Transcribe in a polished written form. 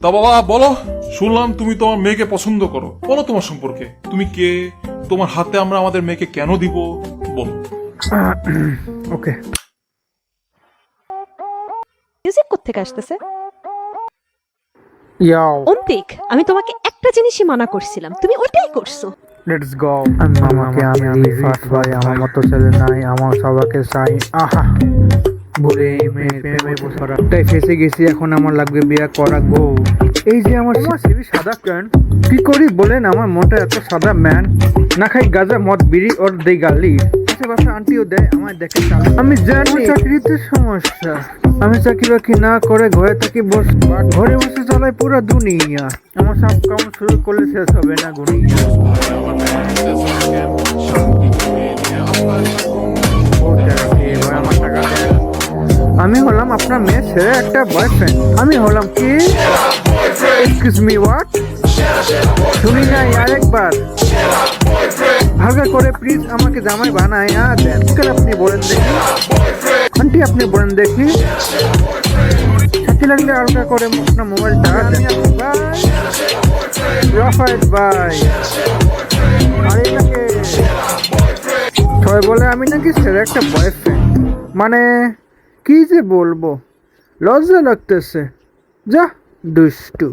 তা বাবা বলো, শুনলাম তুমি তোমার মেয়েকে পছন্দ করো, বলো তোমার সম্পর্কে, তুমি কে, তোমার হাতে আমরা আমাদের মেয়েকে কেন দিব, বলো। ওকে, মিউজিক কোত্থেকে আসতেছে? ইয়াও, অন্তিক, আমি তোমাকে একটা জিনিসই মানা করছিলাম, তুমি ওটাই করছো। Let's go. আমাকে আমি ফার্স্ট ভাই, আমার মতো ছেলে নাই, আমার সবাইকে চাই। আহা, বলে মেয়ের প্রেমে বসরা তাই ফেসে গেছি, এখন আমার লাগবে বিয়ে করা গো। এই যে আমার সিবি সাদা কেন, কি করি বলেন, আমার মনটা এত সাদা ম্যান, না খাই গাঁজা মদ বিড়ি ওর দেই গালি, আশেপাশে আন্টিও দেয় আমায় দেখে চাল। আমি জানি চাকরিতে সমস্যা, আমি চাকরি বাকরি না করে ঘরে থাকি, ঘরে বসে চালাই পুরো দুনিয়া, আমার সব কাম শুরু করলে শেষ হবে না গুনিয়া। আমি হলাম আপনার মেয়ে ছেড়ে একটা বয়ফ্রেন্ড, আমি হলাম কি, এক্সকিউজ মি হোয়াট, শুনি নাই আরেকবার, হালকা করে প্লিজ আমাকে জামাই বানায় দেন। আপনি বলেন দেখি, আন্টি আপনি বলেন দেখি, সাথে লাগলে হালকা করে আপনার মোবাইলটা দেন। রাফায়েত ভাই, আরে নাকি সবাই বলে আমি নাকি ছেড়ে একটা বয়ফ্রেন্ড, মানে কি যে বলবো, লজ্জা লাগতেছে, যা দুষ্টু।